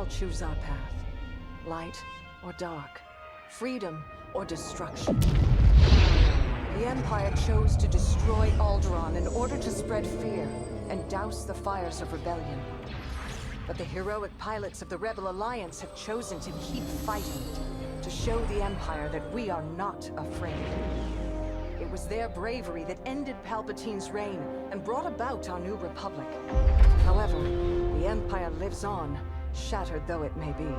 choose our path. Light or dark. Freedom or destruction. The Empire chose to destroy Alderaan in order to spread fear and douse the fires of rebellion. But the heroic pilots of the Rebel Alliance have chosen to keep fighting, to show the Empire that we are not afraid. It was their bravery that ended Palpatine's reign and brought about our new republic. However, the Empire lives on, shattered though it may be.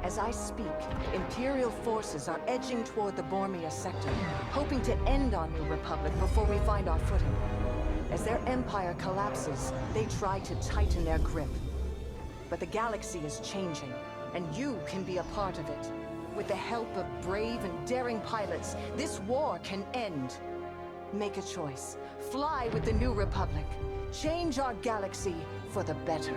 As I speak, Imperial forces are edging toward the Bormia sector, hoping to end our new republic before we find our footing. As their empire collapses, they try to tighten their grip. But the galaxy is changing, and you can be a part of it. With the help of brave and daring pilots, this war can end. Make a choice. Fly with the new republic. Change our galaxy for the better.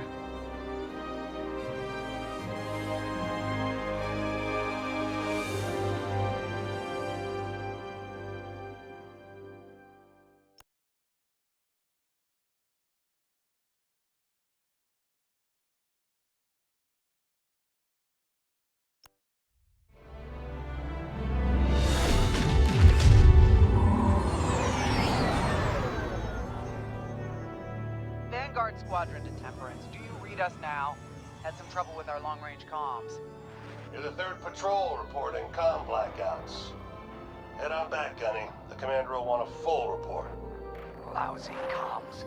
Squadron to Temperance. Do you read us now? Had some trouble with our long-range comms. You're the 3rd patrol reporting comm blackouts. Head on back, Gunny. The commander will want a full report. Lousy comms.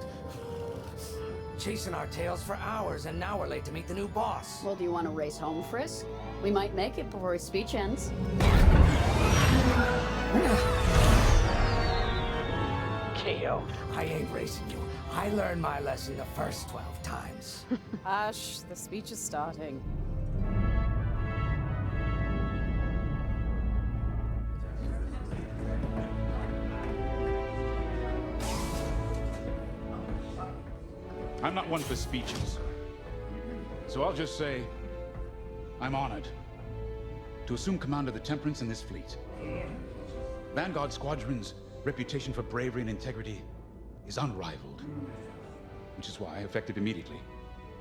Chasing our tails for hours, and now we're late to meet the new boss. Well, do you want to race home, Frisk? We might make it before his speech ends. KO. I ain't racing you. I learned my lesson the first 12 times. Hush, the speech is starting. I'm not one for speeches. So I'll just say, I'm honored to assume command of the Temperance in this fleet. Vanguard Squadron's reputation for bravery and integrity is unrivaled, which is why, effective immediately,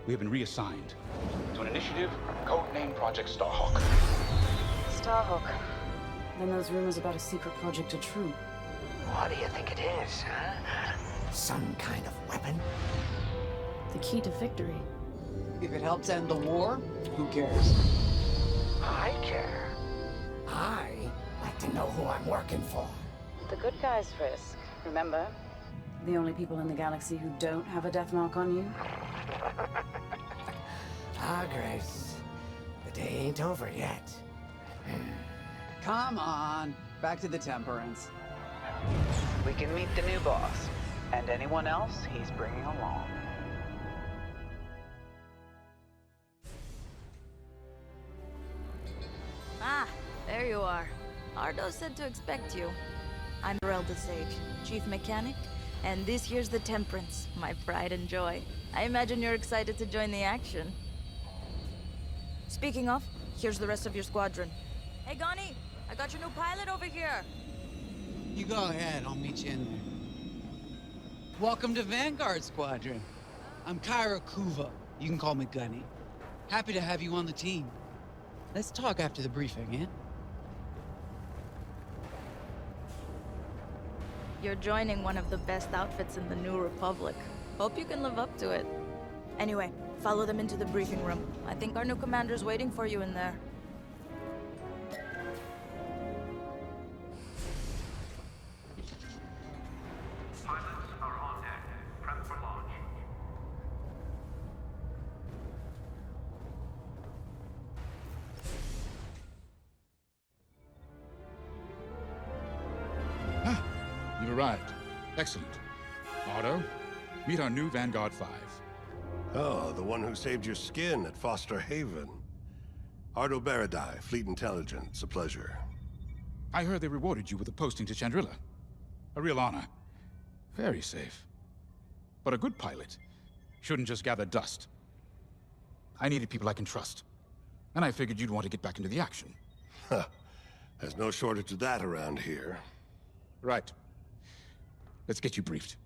we have been reassigned to an initiative codenamed Project Starhawk. Starhawk. Then those rumors about a secret project are true. What do you think it is, huh? Some kind of weapon? The key to victory. If it helps end the war, who cares? I care. I like to know who I'm working for. The good guys, Frisk. Remember? The only people in the galaxy who don't have a death mark on you? Ah, Grace. The day ain't over yet. Come on. Back to the Temperance. We can meet the new boss. And anyone else he's bringing along. Ah, there you are. Ardo said to expect you. I'm Relda Sage, Chief Mechanic, and this here's the Temperance, my pride and joy. I imagine you're excited to join the action. Speaking of, here's the rest of your squadron. Hey, Gani, I got your new pilot over here. You go ahead, I'll meet you in there. Welcome to Vanguard Squadron. I'm Kyra Kuva. You can call me Gunny. Happy to have you on the team. Let's talk after the briefing, eh? You're joining one of the best outfits in the New Republic. Hope you can live up to it. Anyway, follow them into the briefing room. I think our new commander's waiting for you in there. Pilots are on deck. Prep for launch. You've arrived. Excellent. Otto, meet our new Vanguard 5. Oh, the one who saved your skin at Foster Haven. Ardo Baradai, Fleet Intelligence. A pleasure. I heard they rewarded you with a posting to Chandrila. A real honor. Very safe. But a good pilot shouldn't just gather dust. I needed people I can trust. And I figured you'd want to get back into the action. Huh. There's no shortage of that around here. Right. Let's get you briefed.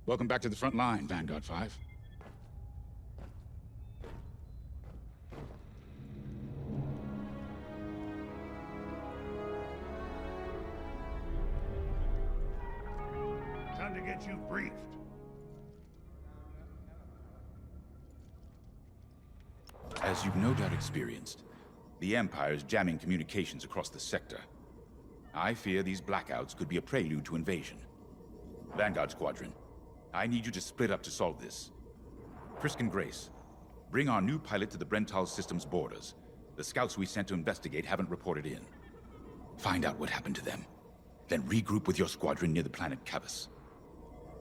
Welcome back to the front line, Vanguard 5. get you briefed. As you've no doubt experienced, the Empire is jamming communications across the sector. I fear these blackouts could be a prelude to invasion. Vanguard Squadron, I need you to split up to solve this. Frisk and Grace, bring our new pilot to the Brental system's borders. The scouts we sent to investigate haven't reported in. Find out what happened to them. Then regroup with your squadron near the planet Cavus.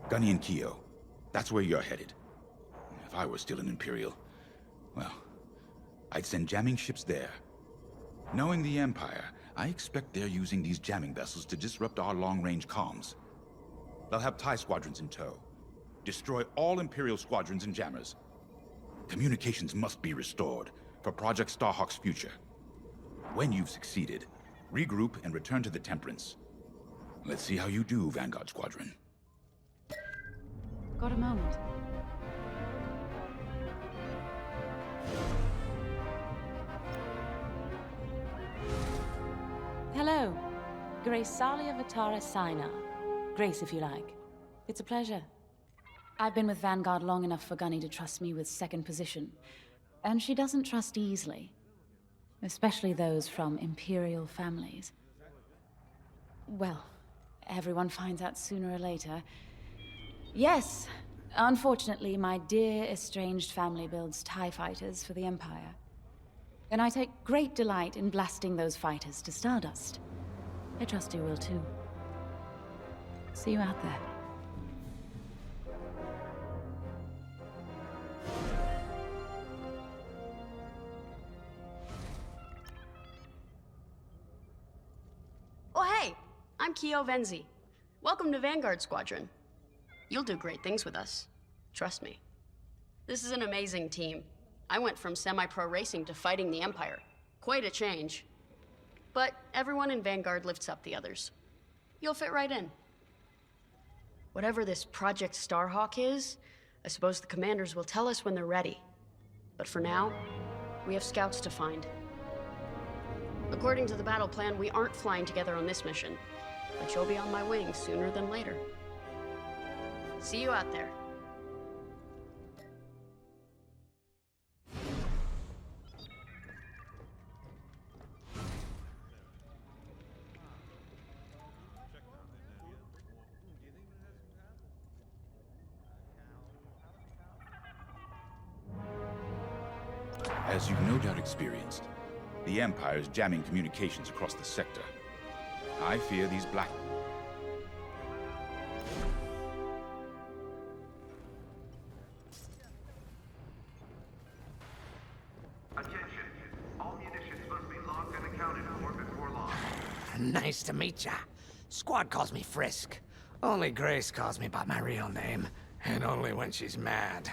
Gunny and Keo, that's where you're headed. If I were still an Imperial, well, I'd send jamming ships there. Knowing the Empire, I expect they're using these jamming vessels to disrupt our long-range comms. They'll have TIE squadrons in tow. Destroy all Imperial squadrons and jammers. Communications must be restored for Project Starhawk's future. When you've succeeded, regroup and return to the Temperance. Let's see how you do, Vanguard Squadron. Got a moment? Hello. Grace Salia Vatara Sina. Grace, if you like. It's a pleasure. I've been with Vanguard long enough for Gunny to trust me with second position. And she doesn't trust easily. Especially those from Imperial families. Well, everyone finds out sooner or later. Yes, unfortunately, my dear estranged family builds TIE fighters for the Empire. And I take great delight in blasting those fighters to stardust. I trust you will too. See you out there. Oh, hey! I'm Keo Venzi. Welcome to Vanguard Squadron. You'll do great things with us. Trust me. This is an amazing team. I went from semi-pro racing to fighting the Empire. Quite a change. But everyone in Vanguard lifts up the others. You'll fit right in. Whatever this Project Starhawk is, I suppose the commanders will tell us when they're ready. But for now, we have scouts to find. According to the battle plan, we aren't flying together on this mission, but you'll be on my wing sooner than later. See you out there. As you've no doubt experienced, the Empire is jamming communications across the sector. I fear these black... Attention. All munitions must be logged and accounted for before launch. Nice to meet ya. Squad calls me Frisk. Only Grace calls me by my real name, and only when she's mad.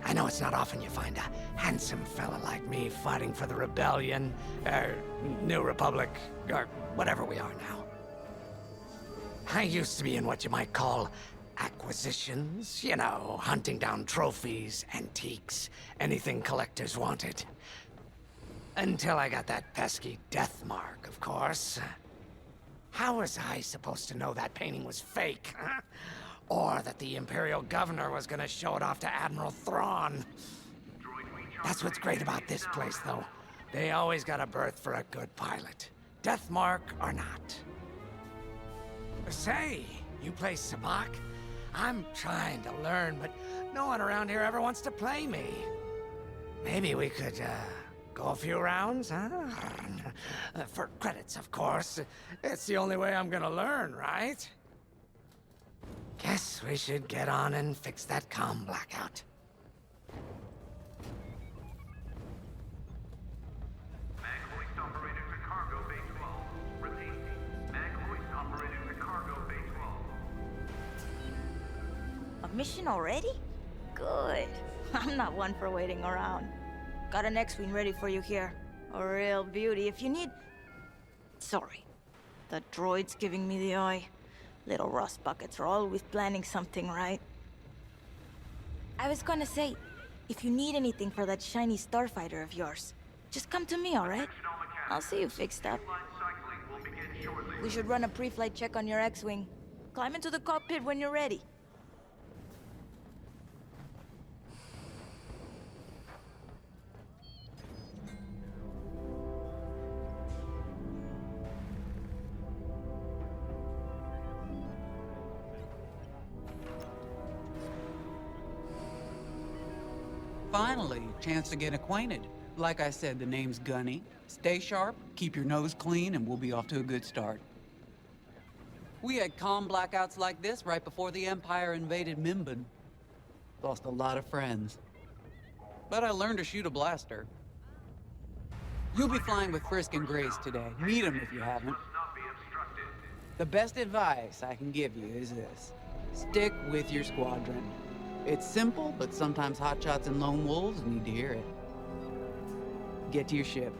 I know it's not often you find a handsome fella like me fighting for the Rebellion, or New Republic, or whatever we are now. I used to be in what you might call acquisitions, you know, hunting down trophies, antiques, anything collectors wanted. Until I got that pesky death mark, of course. How was I supposed to know that painting was fake, huh? Or that the Imperial Governor was gonna show it off to Admiral Thrawn? That's what's great about this place, though. They always got a berth for a good pilot. Death mark or not. Say, you play Sabak? I'm trying to learn, but no one around here ever wants to play me. Maybe we could, go a few rounds, huh? For credits, of course. It's the only way I'm gonna learn, right? Guess we should get on and fix that comm blackout. Mag hoist operated to cargo bay 12. Repeat. Mag hoist operated to cargo bay 12. A mission already? Good. I'm not one for waiting around. Got an X-Wing ready for you here. A real beauty if you need... Sorry. The droid's giving me the eye. Little rust buckets are always planning something, right? I was gonna say, if you need anything for that shiny starfighter of yours, just come to me, alright? I'll see you fixed up. We should run a pre-flight check on your X-Wing. Climb into the cockpit when you're ready. Finally, chance to get acquainted. Like I said, the name's Gunny. Stay sharp, keep your nose clean, and we'll be off to a good start. We had calm blackouts like this right before the Empire invaded Minban. Lost a lot of friends. But I learned to shoot a blaster. You'll be flying with Frisk and Grace today. Meet them if you haven't. The best advice I can give you is this. Stick with your squadron. It's simple, but sometimes hotshots and lone wolves need to hear it. Get to your ship.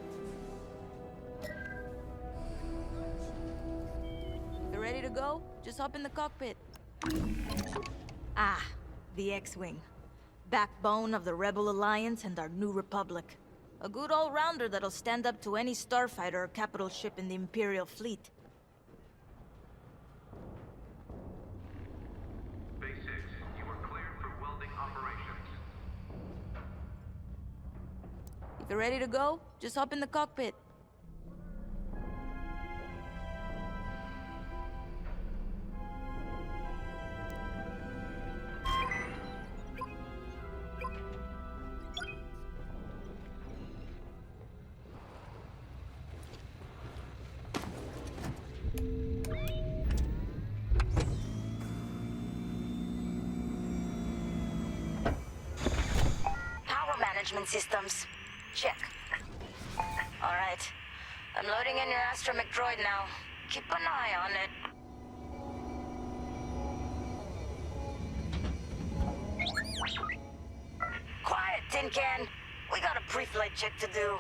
You ready to go? Just hop in the cockpit. Ah, the X-Wing. Backbone of the Rebel Alliance and our new Republic. A good all-rounder that'll stand up to any starfighter or capital ship in the Imperial fleet. Base 6, you are cleared for welding operations. If you're ready to go, just hop in the cockpit. Management systems. Check. All right. I'm loading in your astromech droid now. Keep an eye on it. Quiet, Tin Can. We got a pre-flight check to do.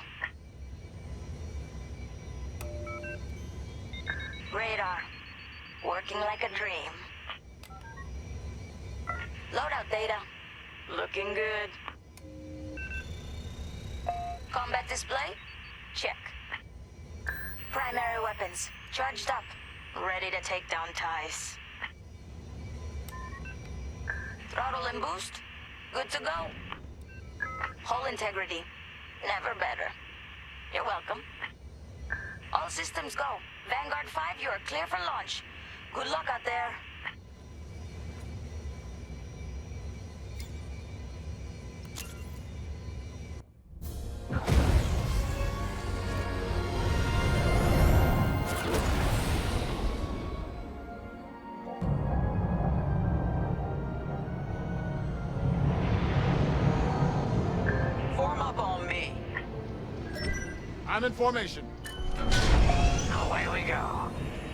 Radar. Working like a dream. Loadout data. Looking good. Combat display? Check. Primary weapons, charged up, ready to take down TIEs. Throttle and boost, good to go. Hull integrity, never better. You're welcome. All systems go. Vanguard 5, you are clear for launch. Good luck out there. I'm in formation. Away we go.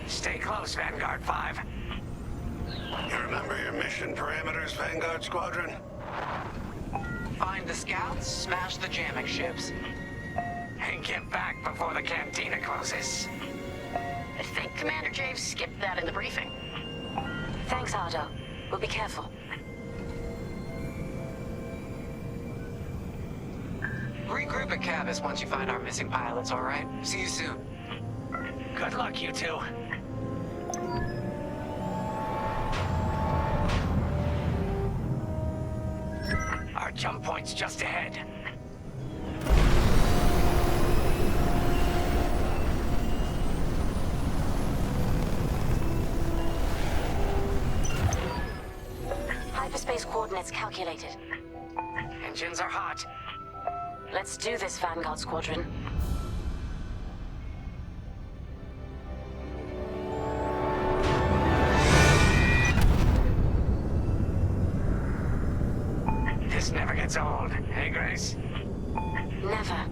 Stay close, Vanguard 5. You remember your mission parameters, Vanguard Squadron? Find the scouts, smash the jamming ships. And get back before the cantina closes. I think Commander Javes skipped that in the briefing. Thanks, Ardo. We'll be careful. Regroup at Cabus once you find our missing pilots, all right? See you soon. Good luck, you two. Our jump point's just ahead. Hyperspace coordinates calculated. Engines are hot. Let's do this, Vanguard Squadron. This never gets old, hey, Grace? Never.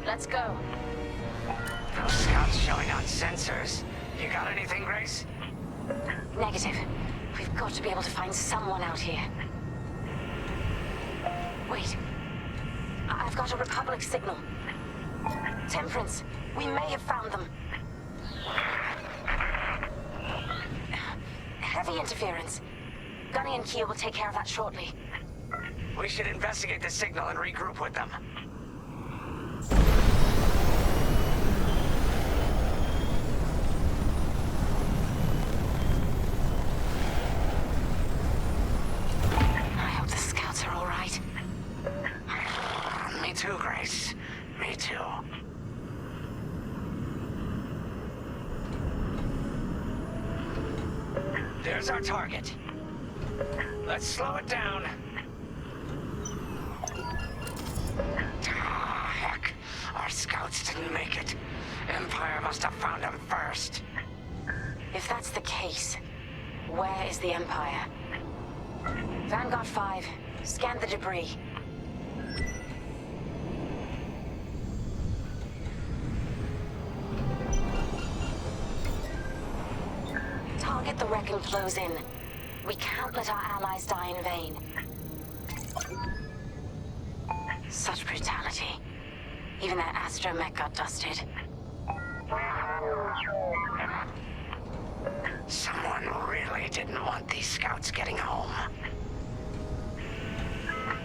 Let's go. Those scouts showing on sensors. You got anything, Grace? Negative. We've got to be able to find someone out here. Wait. I've got a Republic signal. Temperance. We may have found them. Heavy interference. Gunny and Kia will take care of that shortly. We should investigate the signal and regroup with them. I hope the scouts are all right. Me too, Grace. Me too. There's our target. Let's slow it down. Ah, heck. Our scouts didn't make it. Empire must have found them first. If that's the case, where is the Empire? Vanguard 5, scan the debris. Target the wreck and close in. We can't let our allies die in vain. Such brutality. Even that astromech got dusted. Someone really didn't want these scouts getting home.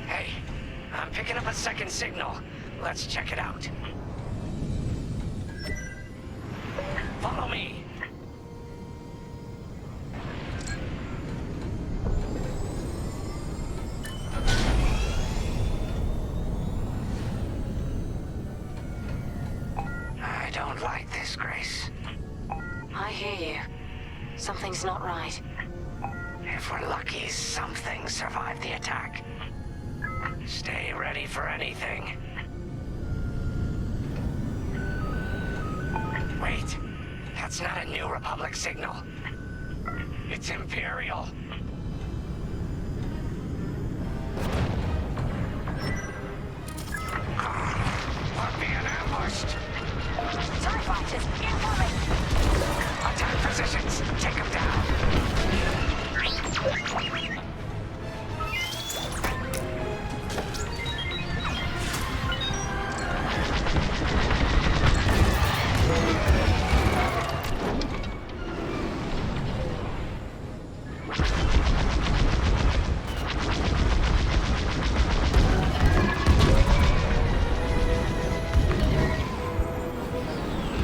Hey, I'm picking up a second signal. Let's check it out. Follow me. I don't like this, Grace. I hear you. Something's not right. If we're lucky, something survived the attack. Stay ready for anything. Wait, that's not a New Republic signal. It's Imperial. We're being ambushed. TIE fighters, incoming! Attack positions, take them down.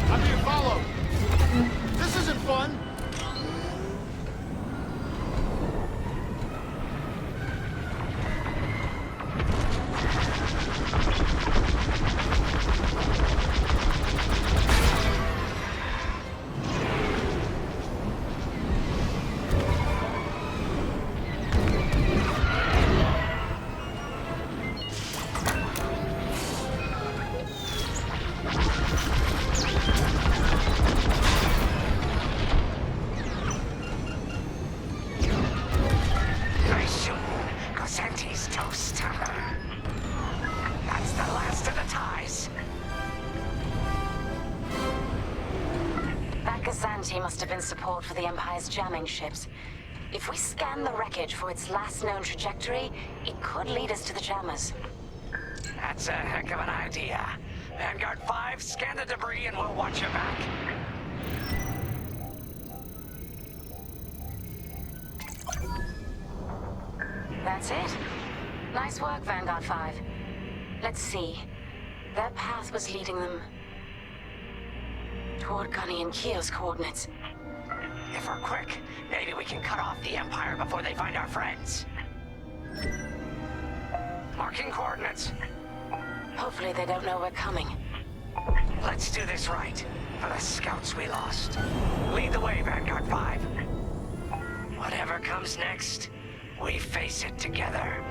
I'm being followed. This isn't fun. Nice shooting. Cosenti's toast. That's the last of the ties. That Gazanti must have been support for the Empire's jamming ships. If we scan the wreckage for its last known trajectory, it could lead us to the jammers. That's a heck of an idea. Vanguard 5, scan the debris and we'll watch your back. That's it. Nice work, Vanguard 5. Let's see. Their path was leading them toward Gunny and Keel's coordinates. If we're quick, maybe we can cut off the Empire before they find our friends. Marking coordinates. Hopefully they don't know we're coming. Let's do this right, for the scouts we lost. Lead the way, Vanguard 5. Whatever comes next, we face it together.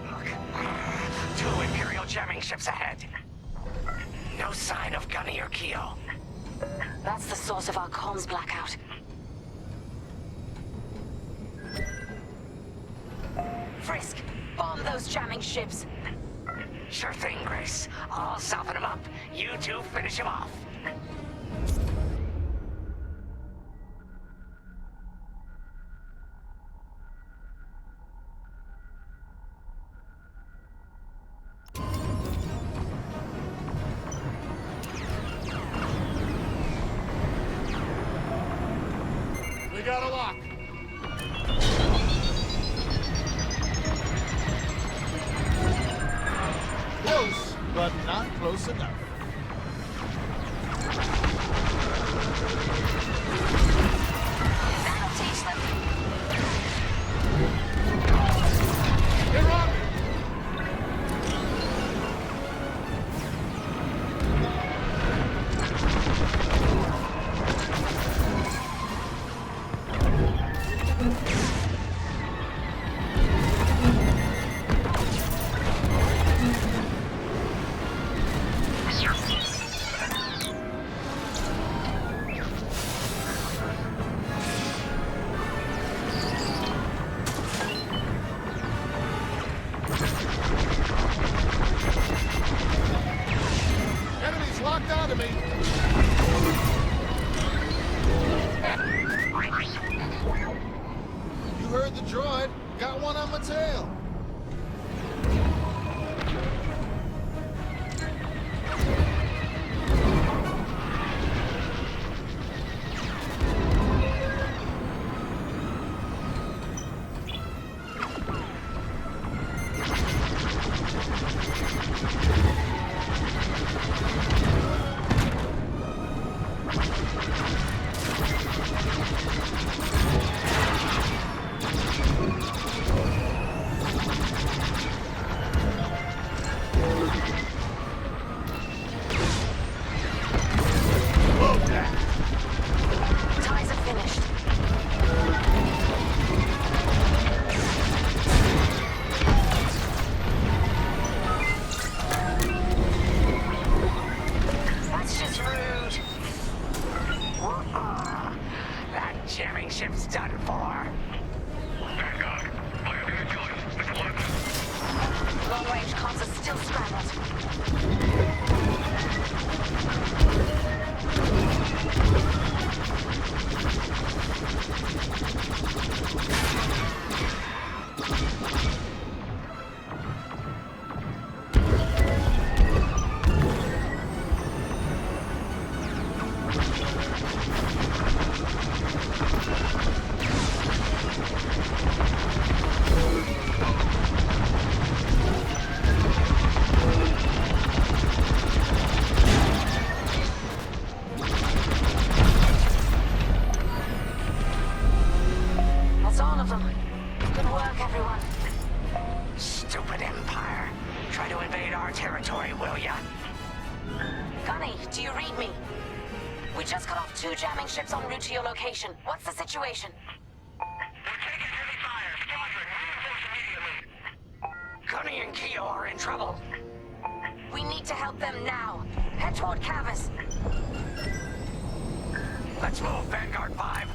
Look, 2 Imperial jamming ships ahead. No sign of Gunny or Keo. That's the source of our comms blackout. Frisk, bomb those jamming ships. Sure thing, Grace. I'll soften him up. You two finish him off. got a lock. Close, but not close enough. That'll teach them. They're on me. Enemies locked onto me. You heard the droid. Got one on my tail. Ties are finished. That's just rude. That jamming ship's done for. Vanguard, I have your choice. Which one? Long-range comms are still scrambled. That's all of them. Good work, everyone. Stupid Empire. Try to invade our territory, will ya? Gunny, do you read me? We just cut off 2 jamming ships en route to your location. What's the situation? We're taking heavy fire. Squadron, reinforce immediately. Gunny and Keo are in trouble. We need to help them now. Head toward Cavus. Let's move, Vanguard 5.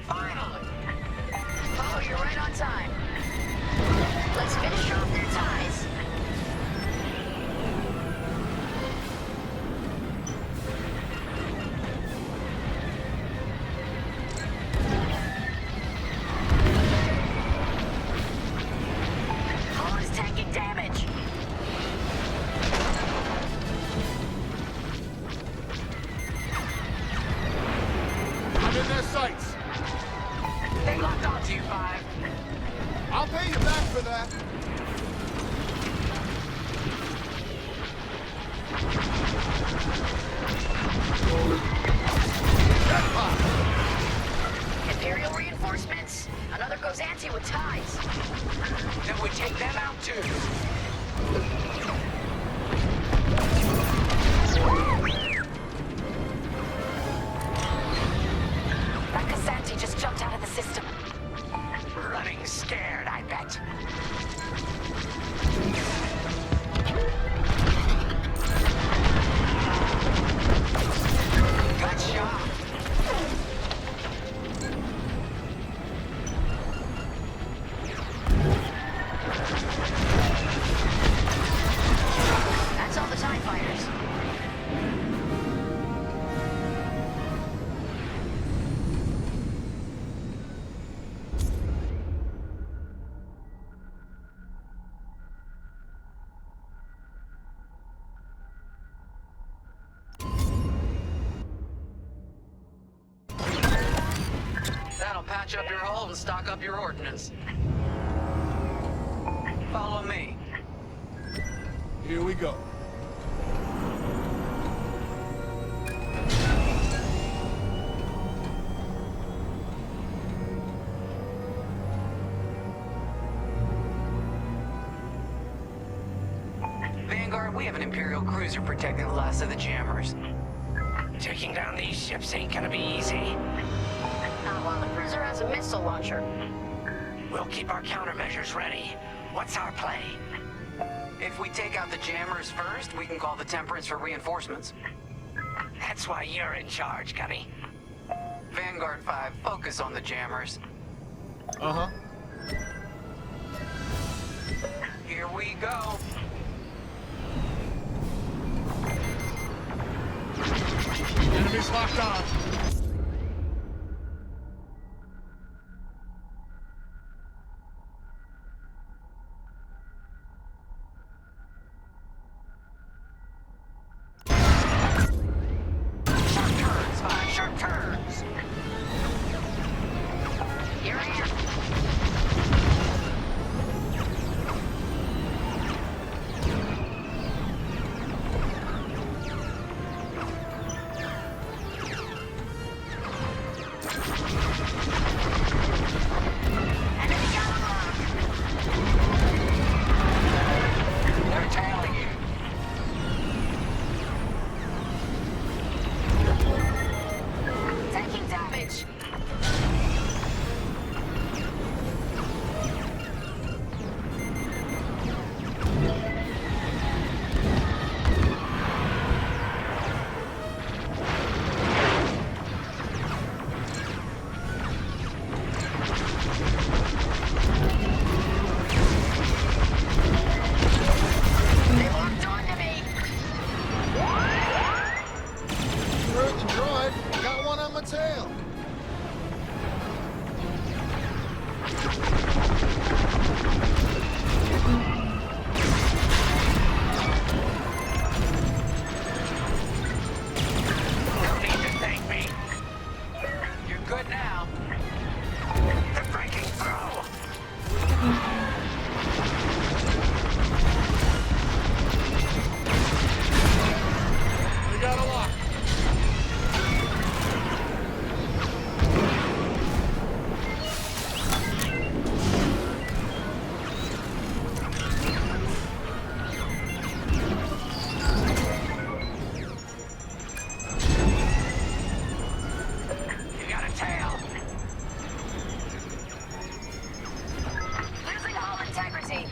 Finally! Oh, you're right on time. Let's finish off their ties. Hull is taking damage. I'm in their sights. They locked onto you, 5. I'll pay you back for that. Imperial reinforcements. Another Gozanti with ties. Then we take them out too. That Gozanti just jumped out of the system. Running scared, I bet. Good shot. patch up your hull and stock up your ordnance. Follow me. Here we go. Vanguard, we have an Imperial cruiser protecting the last of the jammers. Taking down these ships ain't gonna be easy. Well, the cruiser has a missile launcher. We'll keep our countermeasures ready. What's our play? If we take out the jammers first, we can call the Temperance for reinforcements. That's why you're in charge, Gunny. Vanguard 5, focus on the jammers. Uh-huh. Here we go. Enemies locked on. Sharp turns, 5, sharp turns. Here I am. They're tailing you. Taking damage. They locked onto me. Heard the droid. Got one on my tail. No need to thank me. You're good now. They're breaking through. We got a lock. You got a tail. Losing hull integrity.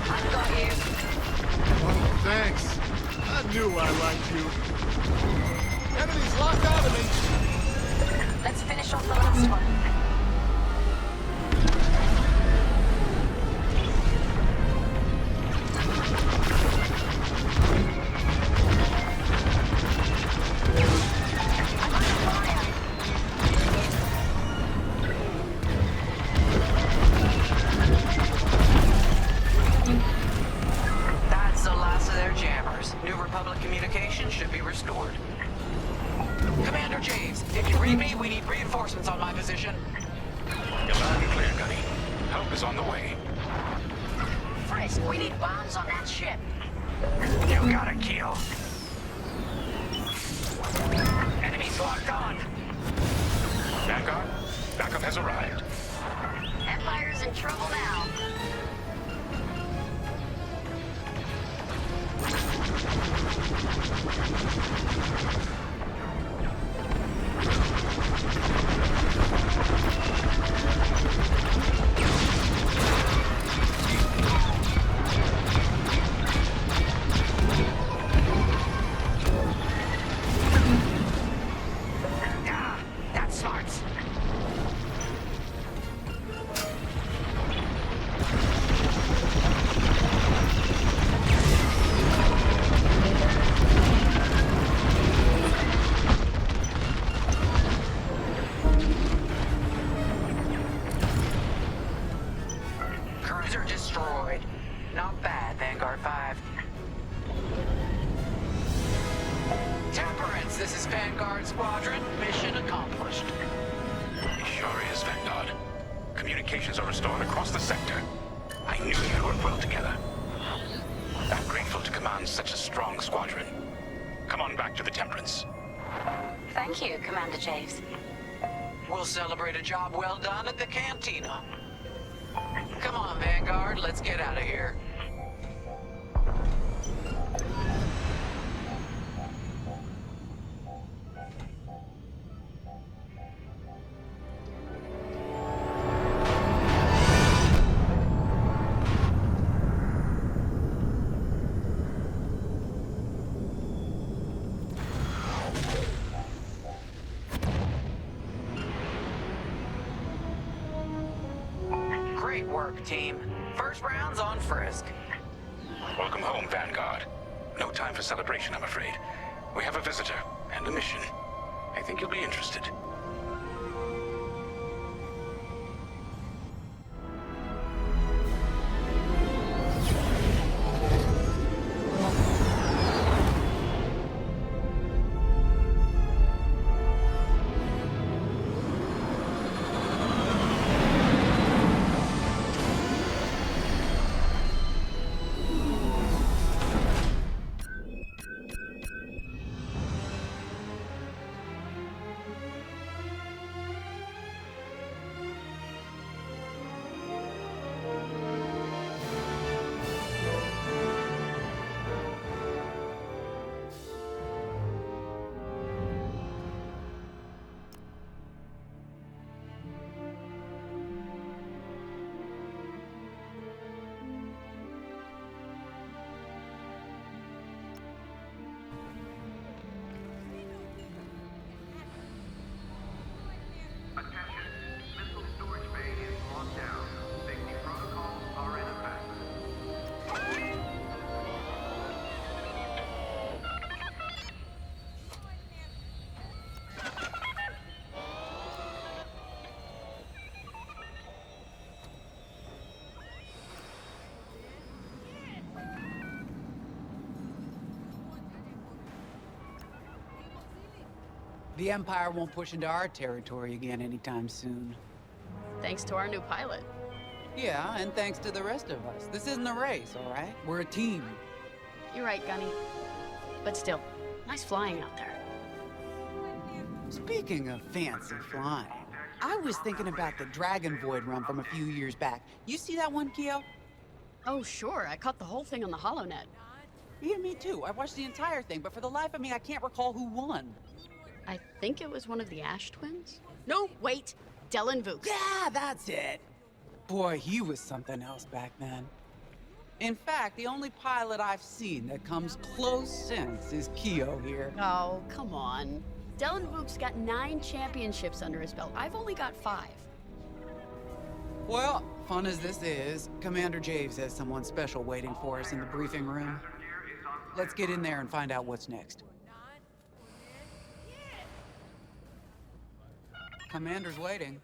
I've got you. Oh, thanks. I knew I liked you. Enemies locked onto me. Let's finish off the last one. I'm under fire. That's the last of their jammers. New Republic communication should be restored. Commander James, if you read me, we need reinforcements on my position. You're loud and clear, Gunny. Help is on the way. Frisk, we need bombs on that ship. You got a kill. Enemies locked on. Vanguard, backup has arrived. Empire's in trouble now. That's smart. Javes, this is Vanguard Squadron. Mission accomplished. It sure is, Vanguard. Communications are restored across the sector. I knew you'd work well together. I'm grateful to command such a strong squadron. Come on back to the Temperance. Thank you, Commander Javes. We'll celebrate a job well done at the cantina. Come on, Vanguard, let's get out of here. Great work, team. First round's on Frisk. Welcome home, Vanguard. No time for celebration, I'm afraid. We have a visitor and a mission. I think you'll be interested. Attention. Missile storage bay is locked down. Safety protocols are in effect. The Empire won't push into our territory again anytime soon. Thanks to our new pilot. Yeah, and thanks to the rest of us. This isn't a race, all right? We're a team. You're right, Gunny. But still, nice flying out there. Speaking of fancy flying, I was thinking about the Dragon Void run from a few years back. You see that one, Keo? Oh, sure. I caught the whole thing on the HoloNet. Yeah, me too. I watched the entire thing, but for the life of me, I can't recall who won. I think it was one of the Ash twins? No, wait. Dylan Vooks. Yeah, that's it. Boy, he was something else back then. In fact, the only pilot I've seen that comes close since is Keo here. Oh, come on. Dylan Vooks got 9 championships under his belt. I've only got 5. Well, fun as this is, Commander Javes has someone special waiting for us in the briefing room. Let's get in there and find out what's next. Commander's waiting.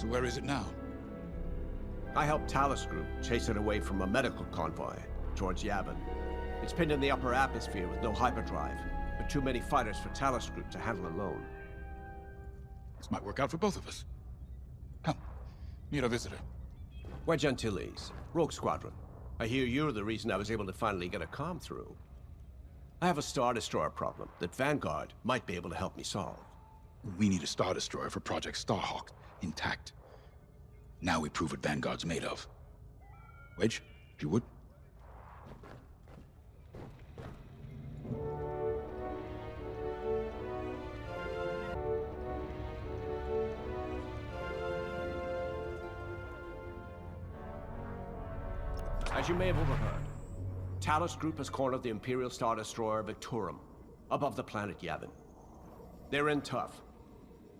So where is it now? I helped Talus Group chase it away from a medical convoy towards Yavin. It's pinned in the upper atmosphere with no hyperdrive, but too many fighters for Talus Group to handle alone. This might work out for both of us. Come, meet our visitor. Wedge Antilles, Rogue Squadron. I hear you're the reason I was able to finally get a comm through. I have a Star Destroyer problem that Vanguard might be able to help me solve. We need a Star Destroyer for Project Starhawk, intact. Now we prove what Vanguard's made of. Wedge, if you would. As you may have overheard, Talus Group has cornered the Imperial Star Destroyer Victorum, above the planet Yavin. They're in tough,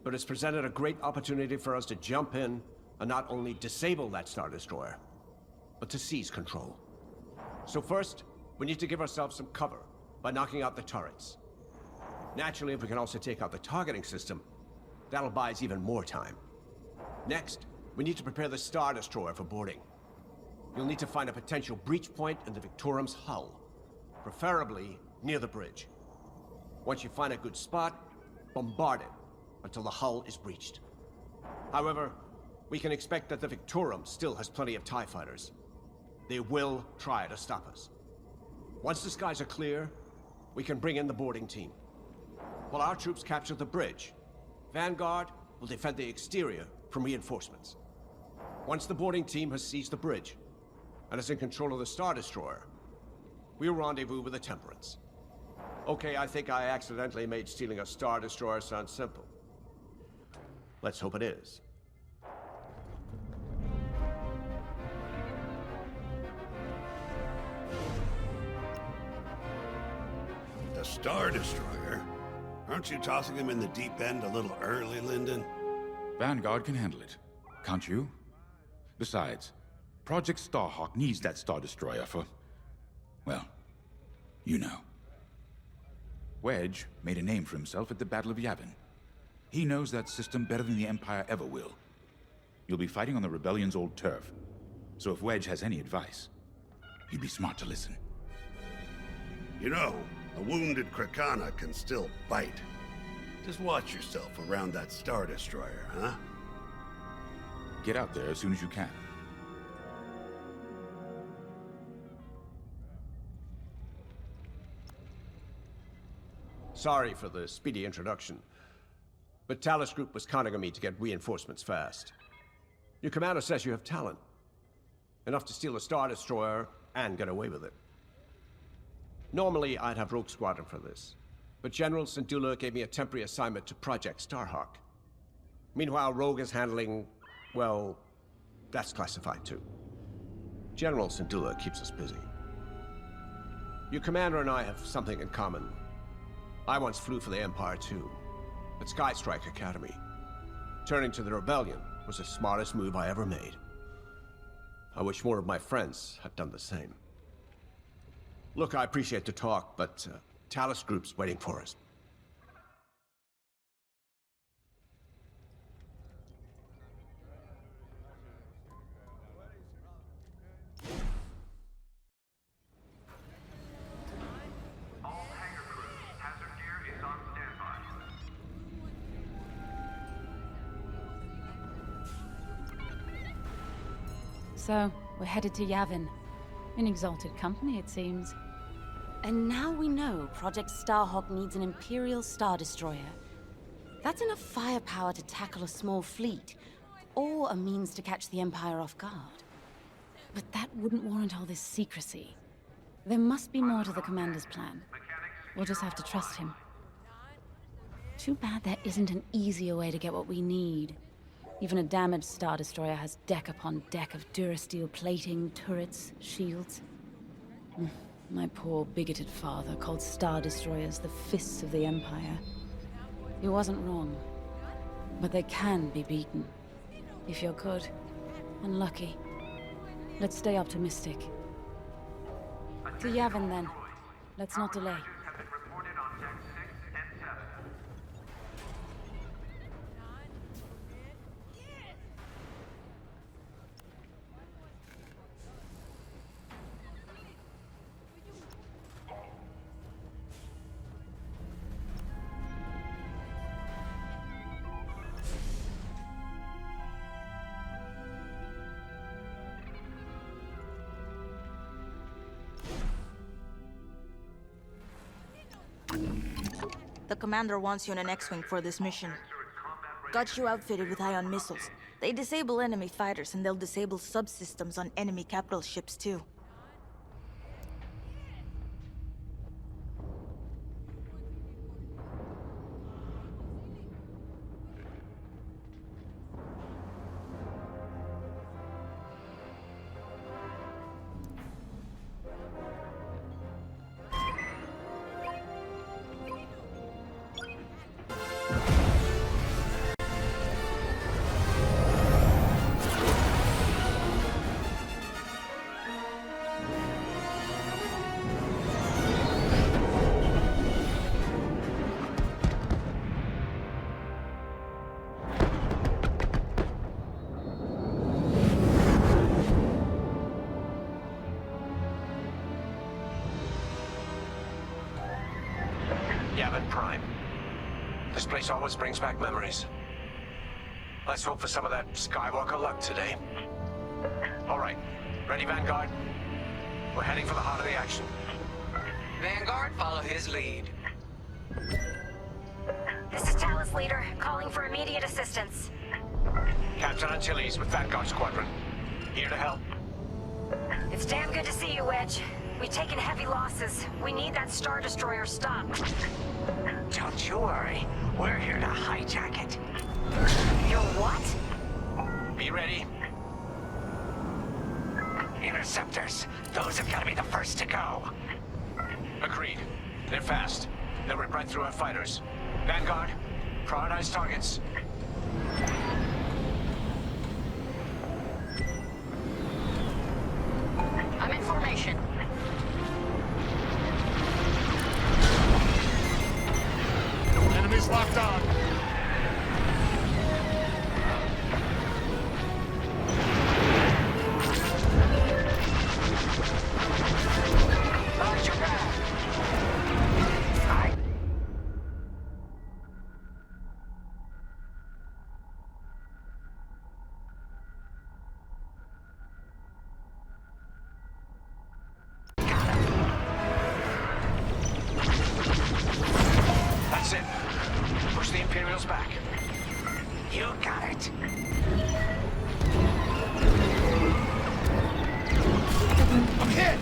but it's presented a great opportunity for us to jump in and not only disable that Star Destroyer, but to seize control. So first, we need to give ourselves some cover by knocking out the turrets. Naturally, if we can also take out the targeting system, that'll buy us even more time. Next, we need to prepare the Star Destroyer for boarding. You'll need to find a potential breach point in the Victorum's hull, preferably near the bridge. Once you find a good spot, bombard it until the hull is breached. However, we can expect that the Victorum still has plenty of TIE fighters. They will try to stop us. Once the skies are clear, we can bring in the boarding team. While our troops capture the bridge, Vanguard will defend the exterior from reinforcements. Once the boarding team has seized the bridge and is in control of the Star Destroyer, we'll rendezvous with the Temperance. Okay, I think I accidentally made stealing a Star Destroyer sound simple. Let's hope it is. The Star Destroyer? Aren't you tossing him in the deep end a little early, Lyndon? Vanguard can handle it. Can't you? Besides, Project Starhawk needs that Star Destroyer for... well, you know. Wedge made a name for himself at the Battle of Yavin. He knows that system better than the Empire ever will. You'll be fighting on the Rebellion's old turf, so if Wedge has any advice, he'd be smart to listen. You know, a wounded Krakana can still bite. Just watch yourself around that Star Destroyer, huh? Get out there as soon as you can. Sorry for the speedy introduction, but Talus Group was counting on me to get reinforcements fast. Your commander says you have talent. Enough to steal a Star Destroyer and get away with it. Normally, I'd have Rogue Squadron for this, but General Syndulla gave me a temporary assignment to Project Starhawk. Meanwhile, Rogue is handling, well, that's classified too. General Syndulla keeps us busy. Your commander and I have something in common. I once flew for the Empire too, at Skystrike Academy. Turning to the Rebellion was the smartest move I ever made. I wish more of my friends had done the same. Look, I appreciate the talk, but Talus Group's waiting for us. All hangar crews, hazard gear is on standby. So, we're headed to Yavin. In exalted company, it seems. And now we know Project Starhawk needs an Imperial Star Destroyer. That's enough firepower to tackle a small fleet, or a means to catch the Empire off guard. But that wouldn't warrant all this secrecy. There must be more to the Commander's plan. We'll just have to trust him. Too bad there isn't an easier way to get what we need. Even a damaged Star Destroyer has deck upon deck of Durasteel plating, turrets, shields. My poor, bigoted father called Star Destroyers the fists of the Empire. He wasn't wrong. But they can be beaten. If you're good and lucky. Let's stay optimistic. To Yavin, then. Let's not delay. Have been reported on deck 6 and 7. The commander wants you in an X-Wing for this mission. Got you outfitted with ion missiles. They disable enemy fighters, and they'll disable subsystems on enemy capital ships, too. Prime. This place always brings back memories. Let's hope for some of that Skywalker luck today. All right, ready, Vanguard? We're heading for the heart of the action. Vanguard, follow his lead. This is Talus Leader, calling for immediate assistance. Captain Antilles with Vanguard Squadron. Here to help. It's damn good to see you, Wedge. We've taken heavy losses. We need that Star Destroyer stopped. Don't you worry. We're here to hijack it. You're what? Be ready. Interceptors. Those have got to be the first to go. Agreed. They're fast. They'll rip right through our fighters. Vanguard, prioritize targets. I'm in formation. Enemies locked on. Launch your back. That's it. Push the Imperials back. You got it. I'm hit!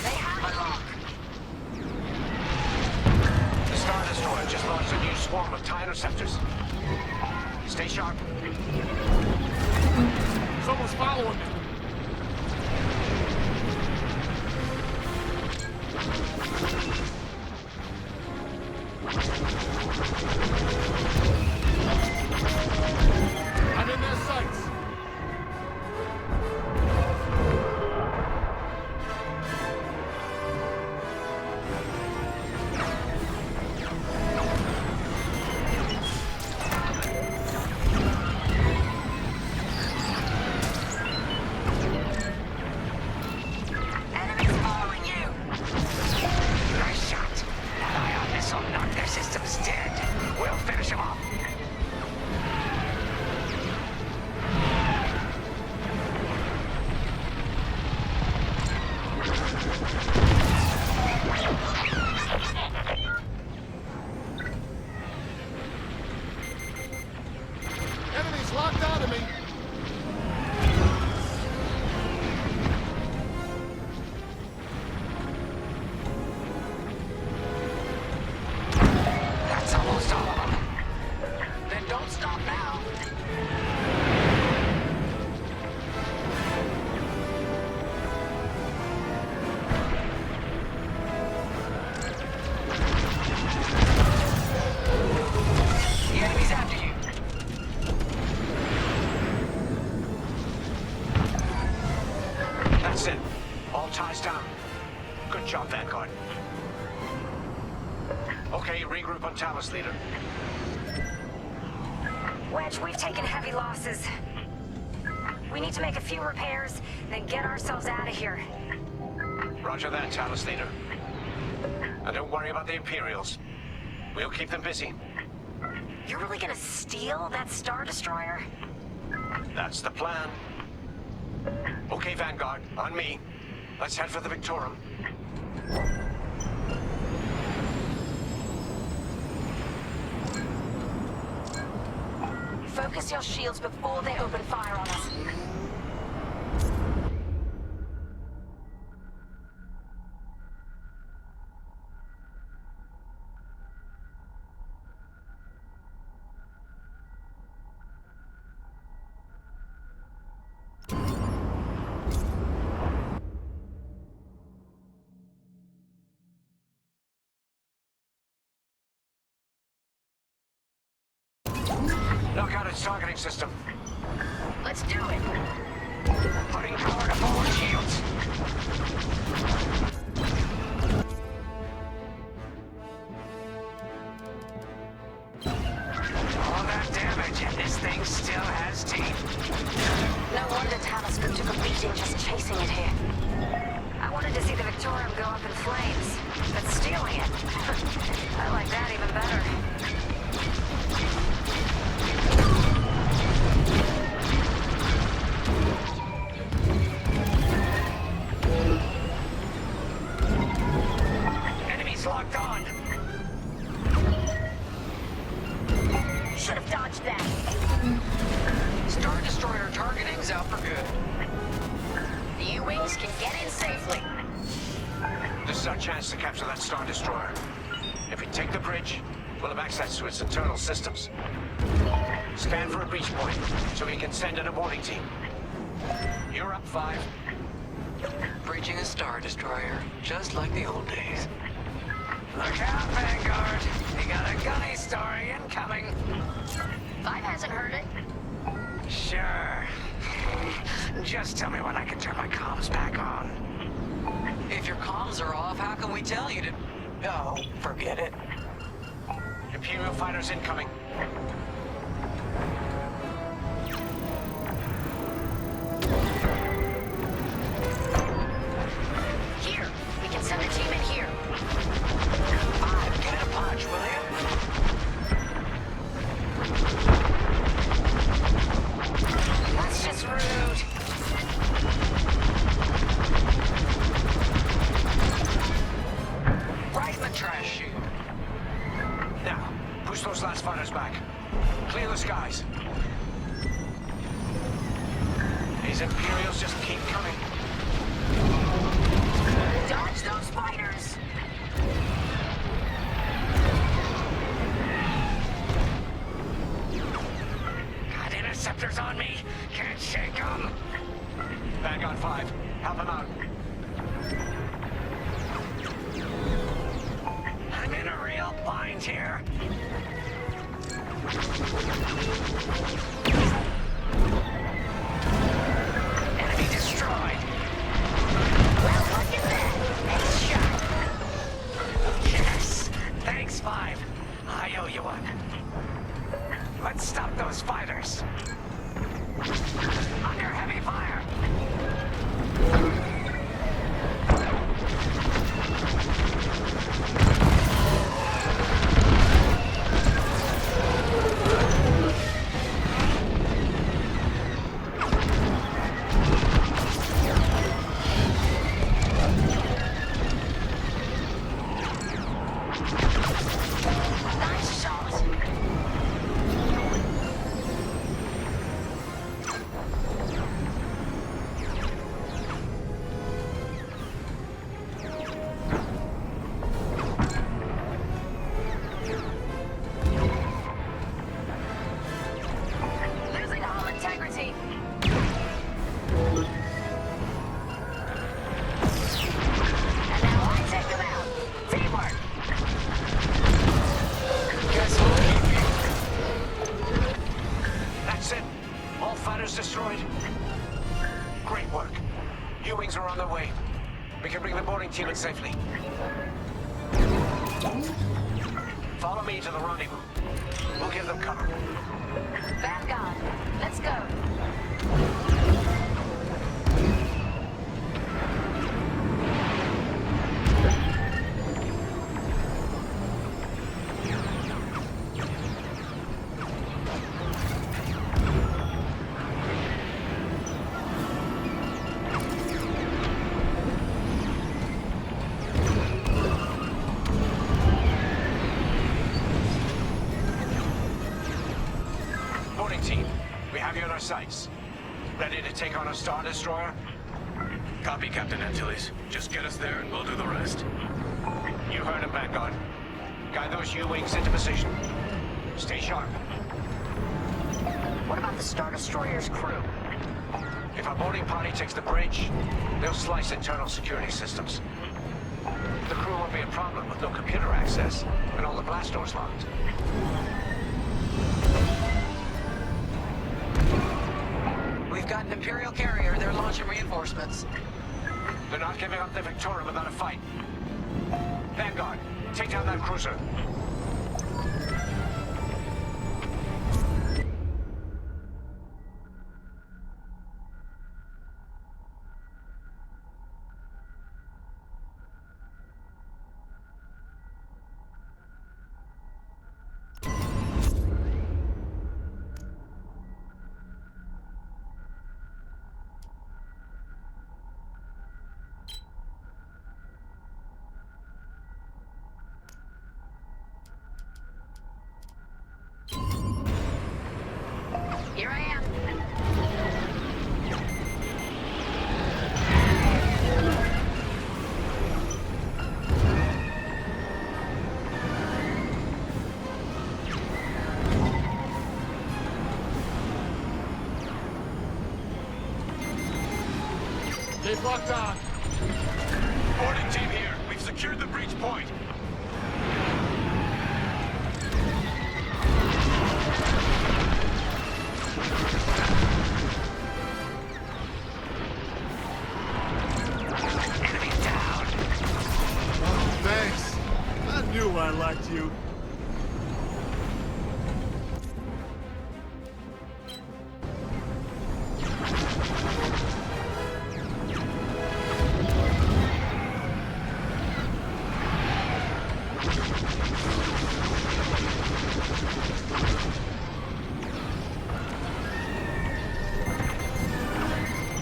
They have a lock. The Star Destroyer just launched a new swarm of TIE interceptors. Stay sharp. Someone's following me. I'm in their sights. Enemies following you. Nice shot. That ion missile knocked their systems dead. We'll finish them off. Enemies locked onto me. That's almost all of them. Then don't stop now. The enemy's after you. That's it. All ties down. Good job, Vanguard. Okay, regroup on Talus, Leader. Wedge, we've taken heavy losses. We need to make a few repairs, then get ourselves out of here. Roger that, Talus, Leader. And don't worry about the Imperials. We'll keep them busy. You're really gonna steal that Star Destroyer? That's the plan. Okay, Vanguard, on me. Let's head for the Victorum. Focus your shields before they open fire on us. Knock out its targeting system. Let's do it. Putting power to forward shields. All that damage, and this thing still has teeth. No wonder Talos Group took a beating just chasing it here. I wanted to see the Victorium go up in flames, but stealing it, I like that even better. Enemies locked on. Should have dodged that. Star Destroyer targeting's out for good. The U-Wings can get in safely. This is our chance to capture that Star Destroyer. If we take the bridge, we'll have access to its internal systems. Scan for a breach point, so we can send in a boarding team. You're up, 5. Breaching a Star Destroyer, just like the old days. Look out, Vanguard! We got a gunny story incoming. 5 hasn't heard it. Sure. Just tell me when I can turn my comms back on. If your comms are off, how can we tell you to... Oh, forget it. Imperial fighters incoming. Here, we can send a team in here. 5, get a punch, will you? That's just rude. Right in the trash chute. Now, push those last fighters back. Clear the skies. These Imperials just keep coming. Dodge those fighters. Got interceptors on me. Can't shake them. Vanguard 5, help him out. I'm in a real bind here. Enemy destroyed. Well, look at that. Nice shot. Yes. Thanks, 5. I owe you one. Let's stop those fighters. Under heavy fire. Nice shot. Losing all integrity. And now I take them out. Teamwork. Guess I'll keep you. That's it. All fighters destroyed. Great work. U-Wings are on their way. We can bring the boarding team in safely. Follow me to the rendezvous. We'll give them cover. Vanguard, let's go. sights. Ready to take on a Star Destroyer? Copy, Captain Antilles. Just get us there and we'll do the rest. You heard him, Vanguard. Guide those U-wings into position. Stay sharp. What about the Star Destroyer's crew? If our boarding party takes the bridge, they'll slice internal security systems. The crew won't be a problem with no computer access and all the blast doors locked. We've got an Imperial carrier. They're launching reinforcements. They're not giving up the Victoria without a fight. Vanguard, take down that cruiser. Here I am. They've locked on. Boarding team here. We've secured the breach point. Enemy down. Oh, thanks. I knew I liked you.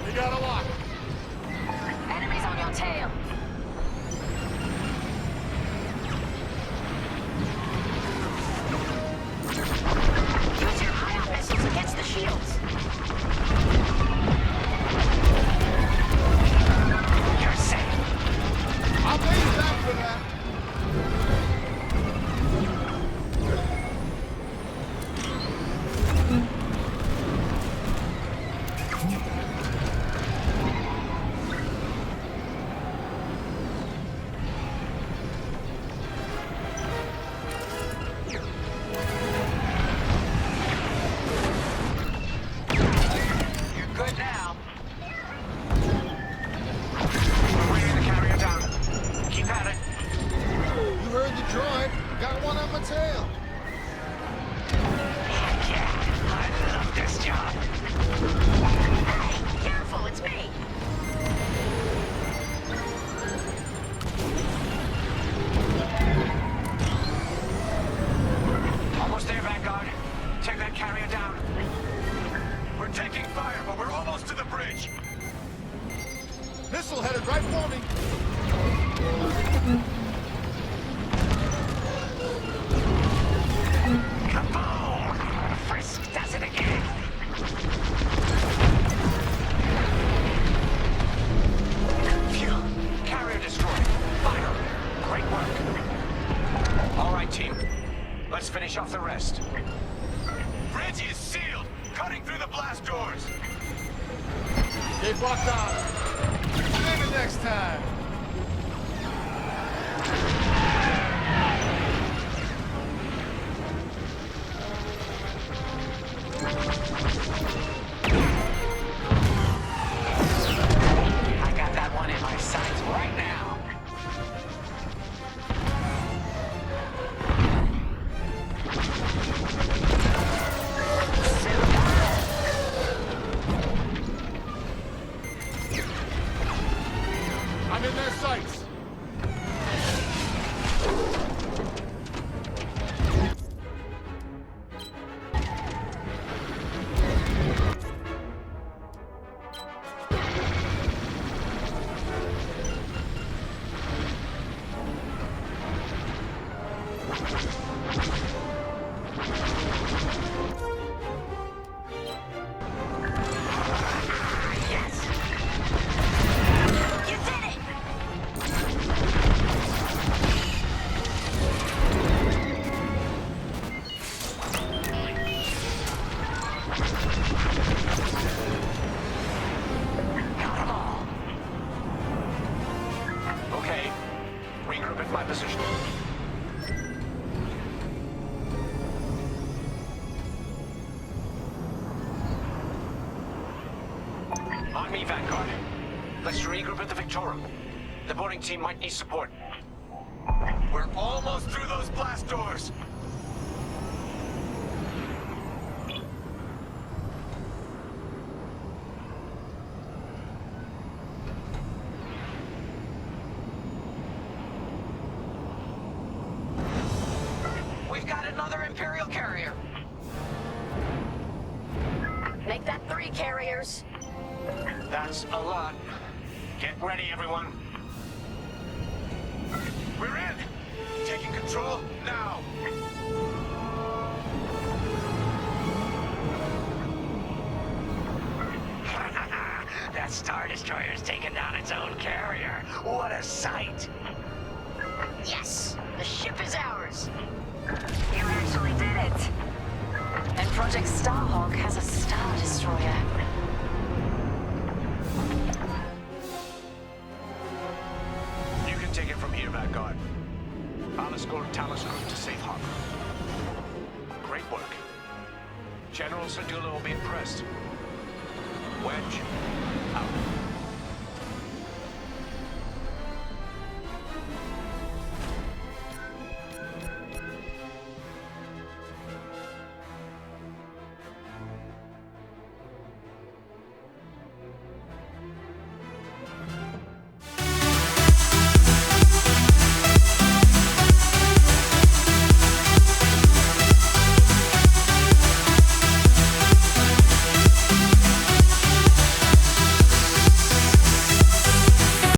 You got a lock. Enemies on your tail. Use your ion missiles against the shields. You're safe. I'll pay you back for that. You're good now. We're bringing the carrier down. Keep at it. You heard the droid. Got one on my tail. Yeah, I love this job. Hey, careful, it's me. Almost there, Vanguard. Take that carrier down. We're taking fire, but we're almost to the bridge. Missile headed right for me. Kaboom! Frisk does it again. Phew. Carrier destroyed. Finally. Great work. All right, team. Let's finish off the rest. Bridge is sealed. Cutting through the blast doors. They've locked on. Maybe next time. I got that one in my sights right now. I'm in their sights. Ready, Vanguard. Let's regroup at the Victorum. The boarding team might need support. We're almost through those blast doors! We've got another Imperial carrier. Make that 3 carriers. That's a lot. Get ready, everyone. We're in! Taking control now! That Star Destroyer's taken down its own carrier. What a sight! Yes, the ship is ours. You actually did it. And Project Starhawk has a Star Destroyer. You can take it from here, Vanguard. I'll escort Talos Group to safe harbor. Great work. General Sardula will be impressed. Wedge,